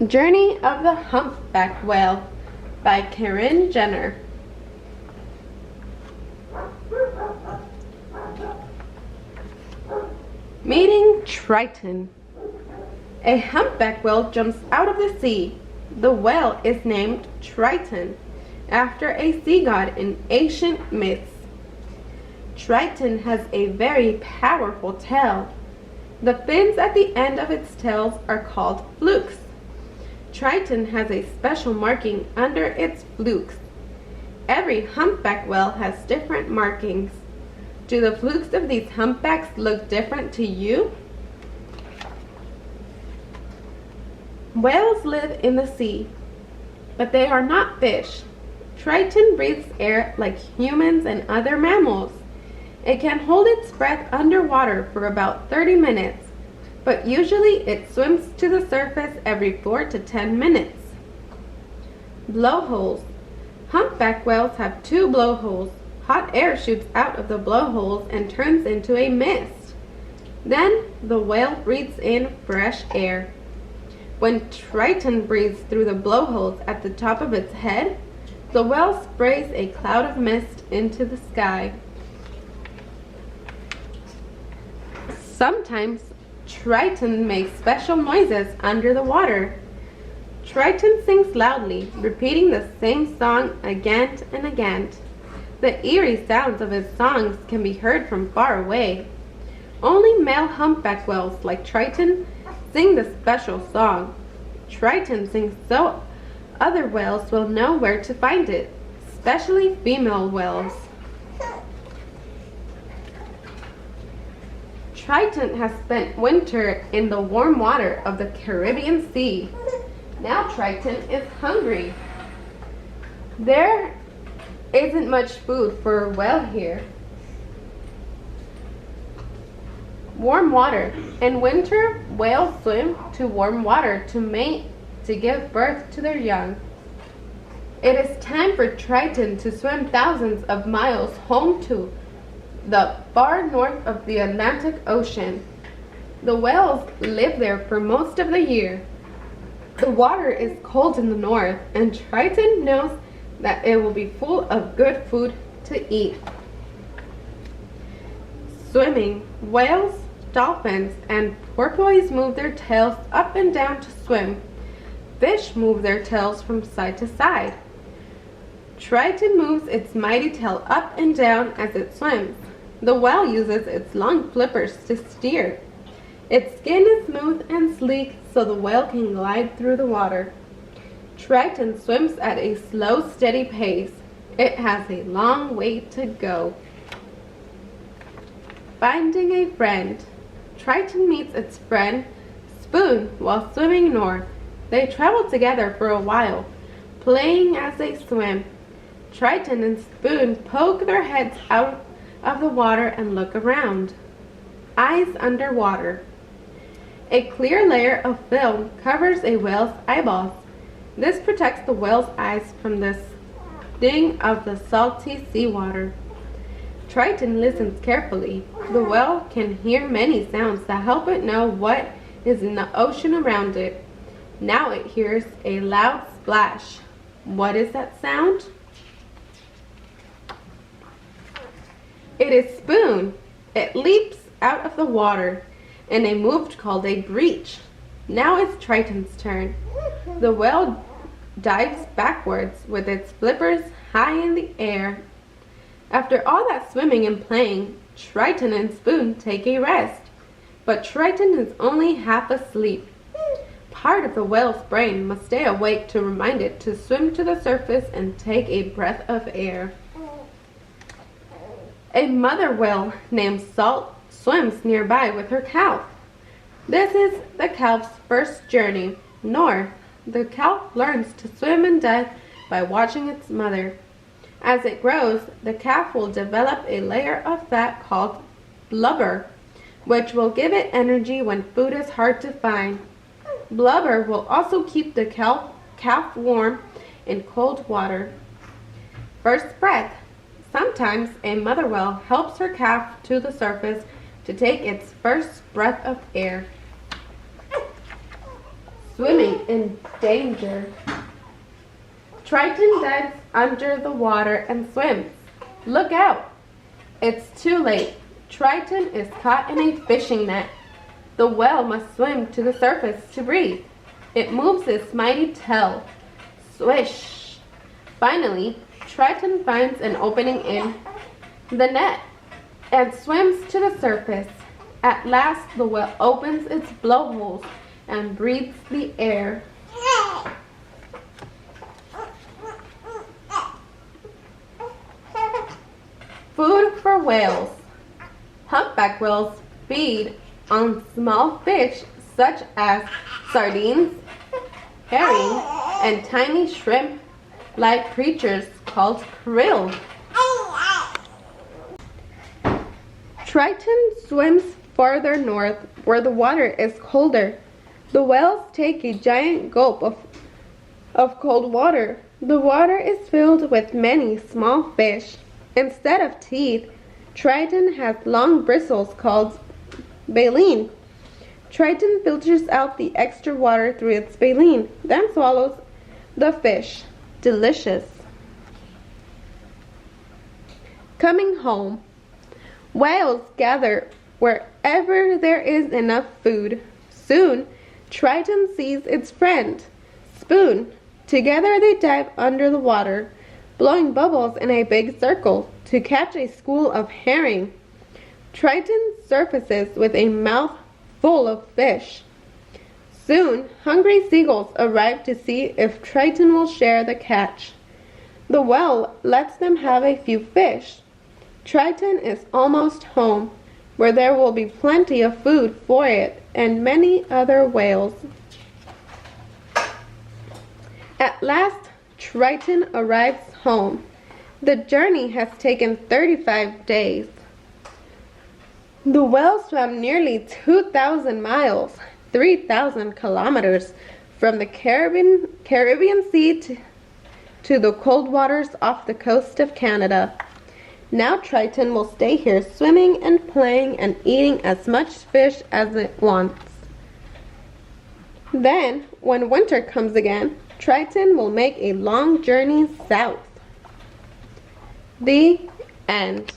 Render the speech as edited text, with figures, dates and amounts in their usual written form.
Journey of the Humpback Whale by CARYN Jenner. Meeting Triton. A humpback whale jumps out of the sea. The whale is named Triton, after a sea god in ancient myths. Triton has a very powerful tail. The fins at the end of its tails are called flukes. Triton has a special marking under its flukes. Every humpback whale has different markings. Do the flukes of these humpbacks look different to you? Whales live in the sea, but they are not fish. Triton breathes air like humans and other mammals. It can hold its breath underwater for about 30 minutes, but usually it swims to the surface every 4 to 10 minutes. Blowholes. Humpback whales have 2 blowholes. Hot air shoots out of the blowholes and turns into a mist. Then the whale breathes in fresh air. When Triton breathes through the blowholes at the top of its head, the whale sprays a cloud of mist into the sky. Sometimes Triton makes special noises under the water. Triton sings loudly, repeating the same song again and again. The eerie sounds of his songs can be heard from far away. Only male humpback whales like Triton sing the special song. Triton sings so other whales will know where to find it, especially female whales. Triton has spent winter in the warm water of the Caribbean Sea. Now Triton is hungry. There isn't much food for a whale here. Warm water. In winter, whales swim to warm water to mate to give birth to their young. It is time for Triton to swim thousands of miles home to the far north of the Atlantic Ocean. The whales live there for most of the year. The water is cold in the north, and Triton knows that it will be full of good food to eat. Swimming. Whales, dolphins, and porpoises move their tails up and down to swim. Fish move their tails from side to side. Triton moves its mighty tail up and down as it swims. The whale uses its long flippers to steer. Its skin is smooth and sleek, so the whale can glide through the water. Triton swims at a slow, steady pace. It has a long way to go. Finding a friend. Triton meets its friend, Spoon, while swimming north. They travel together for a while, playing as they swim. Triton and Spoon poke their heads out of the water and look around. Eyes underwater. A clear layer of film covers a whale's eyeballs. This protects the whale's eyes from the sting of the salty seawater. Triton listens carefully. The whale can hear many sounds that help it know what is in the ocean around it. Now it hears a loud splash. What is that sound? It is Spoon. It leaps out of the water in a move called a breach. Now it's Triton's turn. The whale dives backwards with its flippers high in the air. After all that swimming and playing, Triton and Spoon take a rest. But Triton is only half asleep. Part of the whale's brain must stay awake to remind it to swim to the surface and take a breath of air. A mother whale named Salt swims nearby with her calf. This is the calf's first journey north. The calf learns to swim and dive by watching its mother. As it grows, the calf will develop a layer of fat called blubber, which will give it energy when food is hard to find. Blubber will also keep the calf warm in cold water. First breath. Sometimes a mother whale helps her calf to the surface to take its first breath of air. swimming in danger. Triton dives under the water and swims. Look out! It's too late. Triton is caught in a fishing net. The whale must swim to the surface to breathe. It moves its mighty tail. Swish! Finally, Triton finds an opening in the net and swims to the surface. At last, the whale opens its blowholes and breathes the air. Food for whales. Humpback whales feed on small fish such as sardines, herring, and tiny shrimp-like creatures called krill. Triton swims farther north where the water is colder. The whales take a giant gulp of cold water. The water is filled with many small fish. Instead of teeth, Triton has long bristles called baleen. Triton filters out the extra water through its baleen, then swallows the fish. Delicious. Coming home. Whales gather wherever there is enough food. Soon, Triton sees its friend, Spoon. Together they dive under the water, blowing bubbles in a big circle to catch a school of herring. Triton surfaces with a mouth full of fish. Soon, hungry seagulls arrive to see if Triton will share the catch. The whale lets them have a few fish. Triton is almost home, where there will be plenty of food for it and many other whales. At last, Triton arrives home. The journey has taken 35 days. The whale swam nearly 2,000 miles, 3,000 kilometers, from the Caribbean Sea to the cold waters off the coast of Canada. Now Triton will stay here swimming and playing and eating as much fish as it wants. Then, when winter comes again, Triton will make a long journey south. The end.